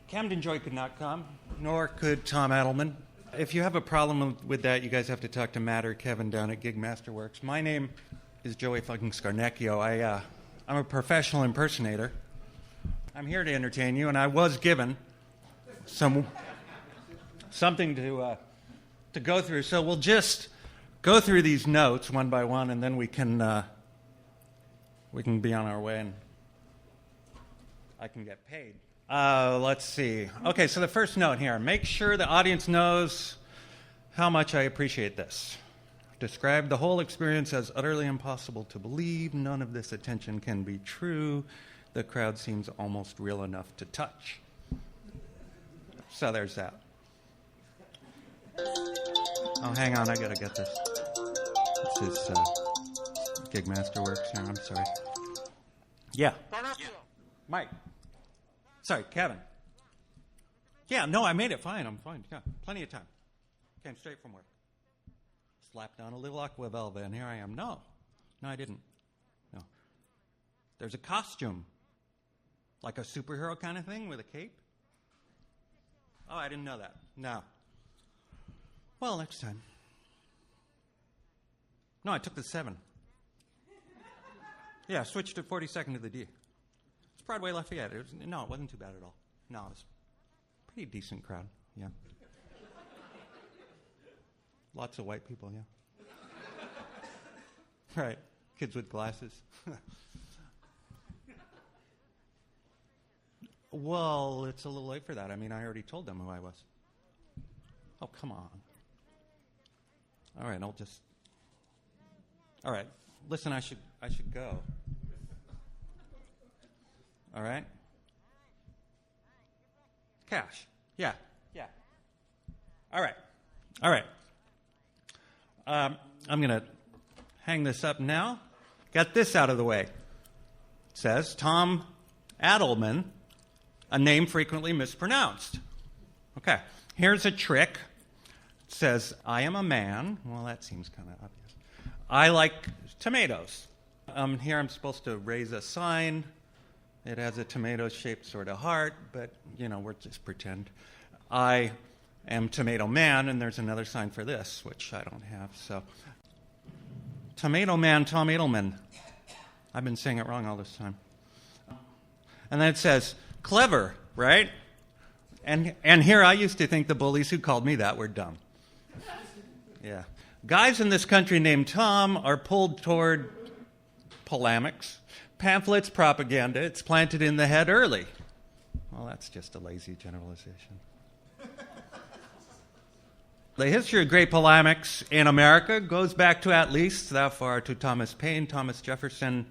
Camden Joy could not come, nor could Tom Adelman. If you have a problem with that, you guys have to talk to Matt or Kevin down at Gig Masterworks. My name is Joey fucking Scarneckio. I'm a professional impersonator. I'm here to entertain you, and I was given something to go through. So we'll just go through these notes one by one, and then we can be on our way, and I can get paid. Let's see. Okay, so the first note here. Make sure the audience knows how much I appreciate this. Describe the whole experience as utterly impossible to believe. None of this attention can be true. The crowd seems almost real enough to touch. So there's that. Oh, hang on. I got to get this. This is Gig Masterworks here. I'm sorry. Yeah. Mike. Sorry, Kevin. Yeah, no, I made it fine. I'm fine. Yeah, plenty of time. Came straight from work. Slapped on a little aqua velva, and here I am. No, I didn't. No. There's a costume. Like a superhero kind of thing with a cape? Oh, I didn't know that. No. Well, next time. No, I took the 7. Yeah, switched to 42nd to the D. It's Broadway Lafayette. It wasn't too bad at all. No, it was a pretty decent crowd, yeah. Lots of white people, yeah. Right, kids with glasses. Well, it's a little late for that. I mean, I already told them who I was. Oh, come on. All right, All right, listen, I should go. All right? Cash. Yeah. All right. I'm going to hang this up now. Got this out of the way. It says, Tom Adelman, a name frequently mispronounced. Okay. Here's a trick. It says, I am a man. Well, that seems kind of obvious. I like tomatoes. Here I'm supposed to raise a sign. It has a tomato-shaped sort of heart, but, we'll just pretend. I am Tomato Man, and there's another sign for this, which I don't have. So, Tomato Man, Tom Adelman. I've been saying it wrong all this time. And then it says, clever, right? And here I used to think the bullies who called me that were dumb. Yeah. Guys in this country named Tom are pulled toward polemics. Pamphlets, propaganda, it's planted in the head early. Well, that's just a lazy generalization. The history of great polemics in America goes back to at least that far to Thomas Paine, Thomas Jefferson.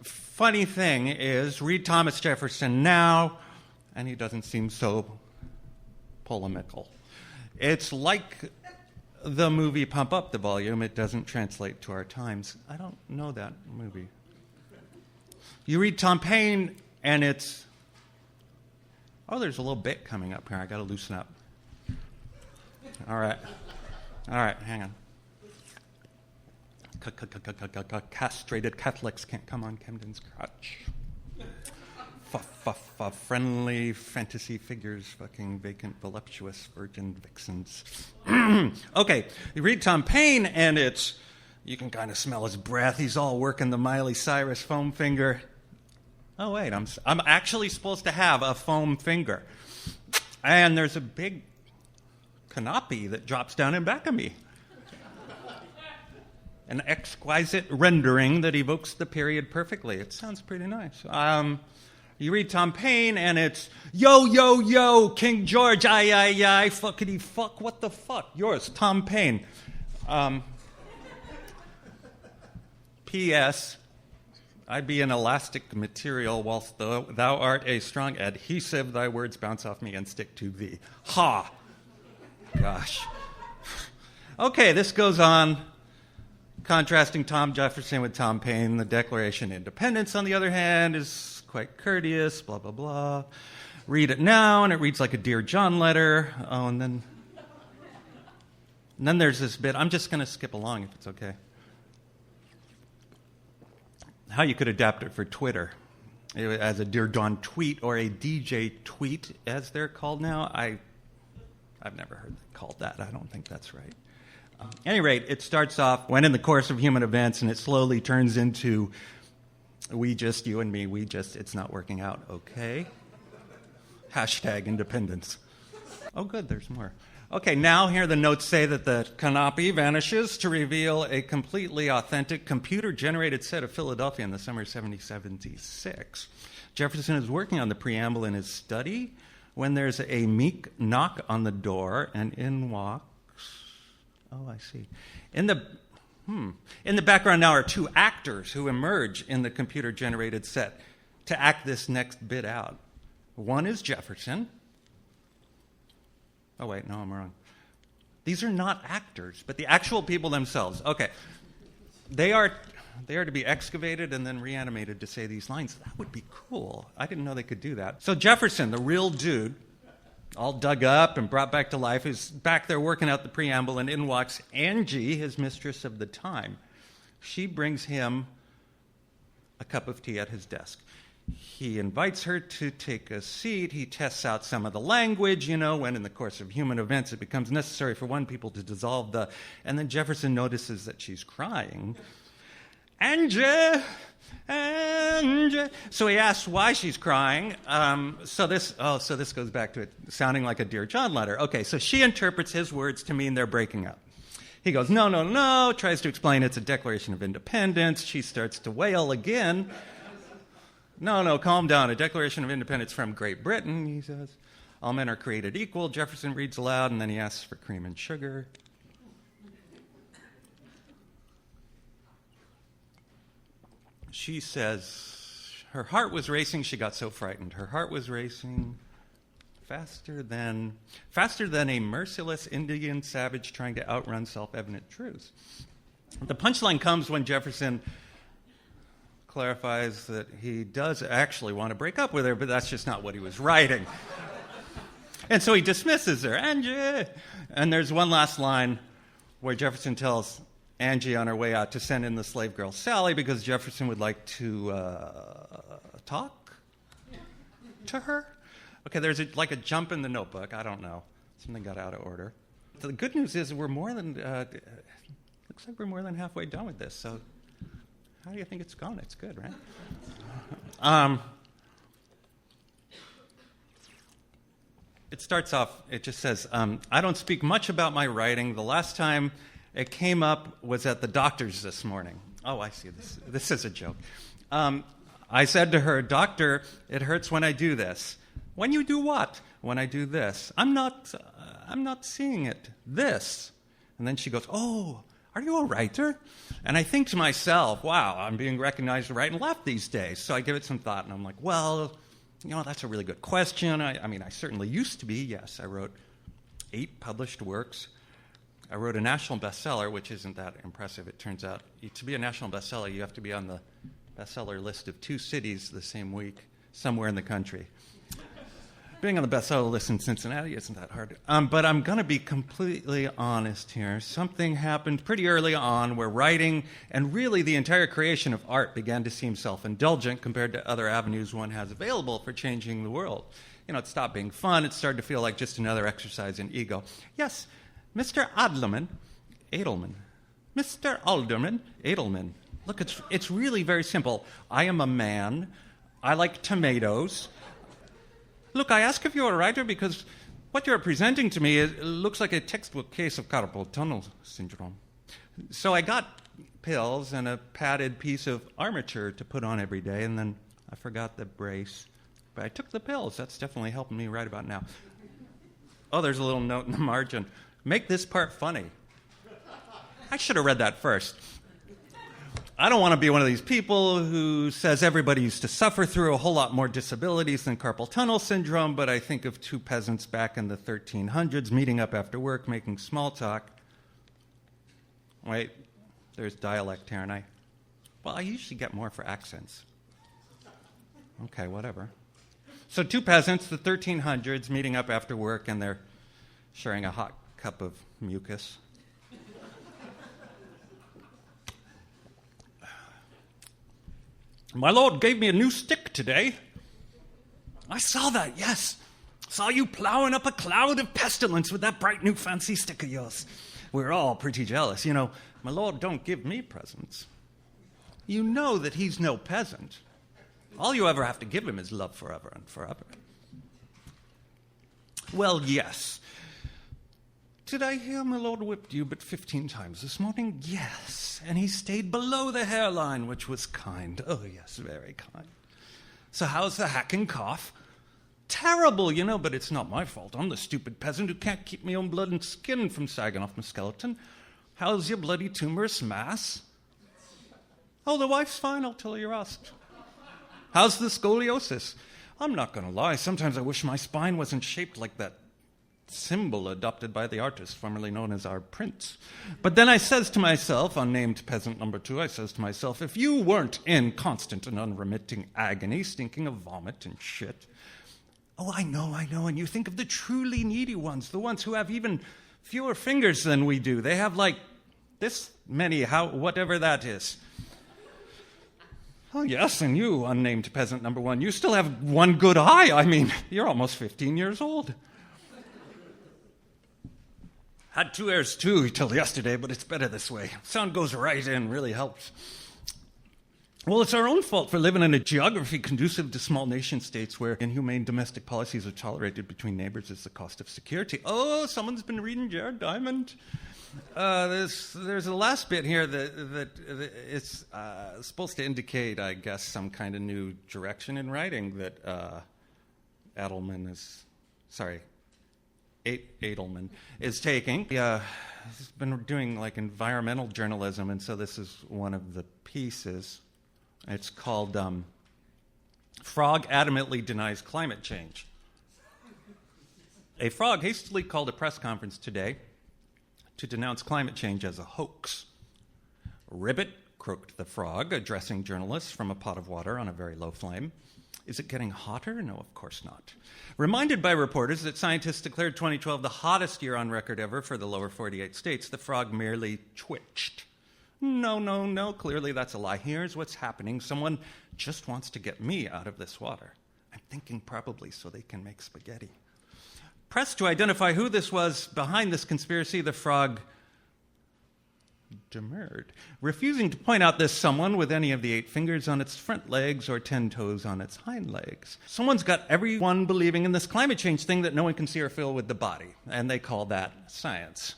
Funny thing is, read Thomas Jefferson now, and he doesn't seem so polemical. It's like the movie Pump Up the Volume. It doesn't translate to our times. I don't know that movie. You read Tom Paine, and it's... Oh, there's a little bit coming up here. I got to loosen up. All right, hang on. Castrated Catholics can't come on Camden's crotch. Friendly fantasy figures, fucking vacant, voluptuous virgin vixens. Okay, you read Tom Paine, and it's... You can kind of smell his breath. He's all working the Miley Cyrus foam finger. Oh, wait, I'm actually supposed to have a foam finger. And there's a big canopy that drops down in back of me. An exquisite rendering that evokes the period perfectly. It sounds pretty nice. You read Tom Paine, and it's, yo, yo, yo, King George, aye, fuckity fuck, what the fuck? Yours, Tom Paine. P.S. I'd be an elastic material, whilst thou art a strong adhesive, thy words bounce off me and stick to thee. Ha! Gosh. Okay, this goes on, contrasting Tom Jefferson with Tom Paine. The Declaration of Independence, on the other hand, is quite courteous, blah, blah, blah. Read it now, and it reads like a Dear John letter. Oh, and then there's this bit. I'm just going to skip along if it's okay. How you could adapt it for Twitter. as a Dear Dawn tweet or a DJ tweet, as they're called now. I've never heard it called that. I don't think that's right. At any rate, it starts off when in the course of human events, and it slowly turns into you and me, it's not working out, okay? Hashtag independence. Oh, good, there's more. Okay, now here the notes say that the canopy vanishes to reveal a completely authentic computer-generated set of Philadelphia in the summer of 1776. Jefferson is working on the preamble in his study when there's a meek knock on the door, and in walks... Oh, I see. In the background now are two actors who emerge in the computer-generated set to act this next bit out. One is Jefferson. Oh, wait, no, I'm wrong. These are not actors, but the actual people themselves. Okay. They are to be excavated and then reanimated to say these lines. That would be cool. I didn't know they could do that. So Jefferson, the real dude, all dug up and brought back to life, is back there working out the preamble, and in walks Angie, his mistress of the time. She brings him a cup of tea at his desk. He invites her to take a seat. He tests out some of the language, when in the course of human events it becomes necessary for one people to dissolve the... And then Jefferson notices that she's crying. Angie! So he asks why she's crying. So this goes back to it sounding like a Dear John letter. Okay, so she interprets his words to mean they're breaking up. He goes, no, tries to explain it's a Declaration of Independence. She starts to wail again. No, calm down. A Declaration of Independence from Great Britain, he says. All men are created equal. Jefferson reads aloud, and then he asks for cream and sugar. She says her heart was racing. She got so frightened. Her heart was racing faster than a merciless Indian savage trying to outrun self-evident truths. The punchline comes when Jefferson clarifies that he does actually want to break up with her, but that's just not what he was writing. And so he dismisses her, Angie. And there's one last line where Jefferson tells Angie on her way out to send in the slave girl Sally because Jefferson would like to talk to her. Okay, there's like a jump in the notebook. I don't know. Something got out of order. The good news is looks like we're more than halfway done with this. So how do you think it's gone? It's good, right? It starts off, it just says, I don't speak much about my writing. The last time it came up was at the doctor's this morning. Oh, I see. This is a joke. I said to her, Doctor, it hurts when I do this. When you do what? When I do this. I'm not seeing it. This. And then she goes, oh, are you a writer? And I think to myself, wow, I'm being recognized right and left these days. So I give it some thought, and I'm like, well, that's a really good question. I mean, I certainly used to be. Yes, I wrote 8 published works. I wrote a national bestseller, which isn't that impressive. It turns out to be a national bestseller, you have to be on the bestseller list of 2 cities the same week, somewhere in the country. Being on the bestseller list in Cincinnati isn't that hard. But I'm going to be completely honest here. Something happened pretty early on where writing and really the entire creation of art began to seem self-indulgent compared to other avenues one has available for changing the world. It stopped being fun. It started to feel like just another exercise in ego. Yes, Mr. Edelman. Mr. Alderman Edelman. Look, it's really very simple. I am a man. I like tomatoes. Look, I ask if you're a writer because what you're presenting to me looks like a textbook case of carpal tunnel syndrome. So I got pills and a padded piece of armature to put on every day, and then I forgot the brace. But I took the pills. That's definitely helping me right about now. Oh, there's a little note in the margin. Make this part funny. I should have read that first. I don't want to be one of these people who says everybody used to suffer through a whole lot more disabilities than carpal tunnel syndrome, but I think of 2 peasants back in the 1300s meeting up after work, making small talk. Wait, there's dialect here, and I usually get more for accents. Okay, whatever. So 2 peasants, the 1300s, meeting up after work, and they're sharing a hot cup of mucus. My lord gave me a new stick today. I saw that, yes. Saw you plowing up a cloud of pestilence with that bright new fancy stick of yours. We're all pretty jealous. You know, my lord don't give me presents. You know that he's no peasant. All you ever have to give him is love forever and forever. Well, yes. Did I hear my lord whipped you but 15 times this morning? Yes. And he stayed below the hairline, which was kind. Oh, yes, very kind. So how's the hacking cough? Terrible, you know, but it's not my fault. I'm the stupid peasant who can't keep my own blood and skin from sagging off my skeleton. How's your bloody tumorous mass? Oh, the wife's fine, I'll tell her you're asked. How's the scoliosis? I'm not going to lie. Sometimes I wish my spine wasn't shaped like that symbol adopted by the artist formerly known as our prince. But then I says to myself, unnamed peasant number 2, I says to myself, if you weren't in constant and unremitting agony, stinking of vomit and shit. Oh, I know, and you think of the truly needy ones, the ones who have even fewer fingers than we do. They have like this many, whatever that is. Oh, yes, and you, unnamed peasant number 1, you still have one good eye. I mean, you're almost 15 years old. Had 2 ears, too, till yesterday, but it's better this way. Sound goes right in, really helps. Well, it's our own fault for living in a geography conducive to small nation-states where inhumane domestic policies are tolerated between neighbors as the cost of security. Oh, someone's been reading Jared Diamond. There's a last bit here that it's supposed to indicate, I guess, some kind of new direction in writing that Adelman is taking. He's been doing like environmental journalism, and so this is one of the pieces. It's called Frog Adamantly Denies Climate Change. A frog hastily called a press conference today to denounce climate change as a hoax. Ribbit, croaked the frog, addressing journalists from a pot of water on a very low flame. Is it getting hotter? No, of course not. Reminded by reporters that scientists declared 2012 the hottest year on record ever for the lower 48 states, the frog merely twitched. No, clearly that's a lie. Here's what's happening. Someone just wants to get me out of this water. I'm thinking probably so they can make spaghetti. Pressed to identify who this was behind this conspiracy, the frog demurred, refusing to point out this someone with any of the 8 fingers on its front legs or 10 toes on its hind legs. Someone's got everyone believing in this climate change thing that no one can see or feel with the body, and they call that science.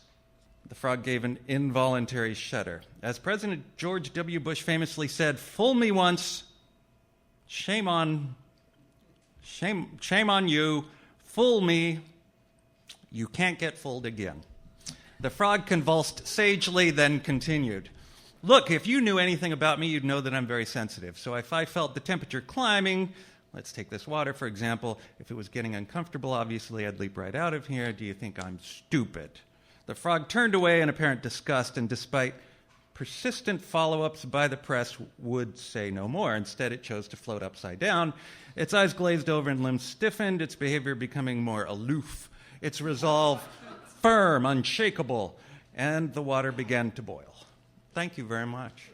The frog gave an involuntary shudder. As President George W. Bush famously said, "Fool me once, shame on you. Fool me, you can't get fooled again." The frog convulsed sagely, then continued. Look, if you knew anything about me, you'd know that I'm very sensitive. So if I felt the temperature climbing, let's take this water, for example, if it was getting uncomfortable, obviously I'd leap right out of here. Do you think I'm stupid? The frog turned away in apparent disgust, and despite persistent follow-ups by the press, would say no more. Instead, it chose to float upside down. Its eyes glazed over and limbs stiffened, its behavior becoming more aloof. Its resolve firm, unshakable, and the water began to boil. Thank you very much.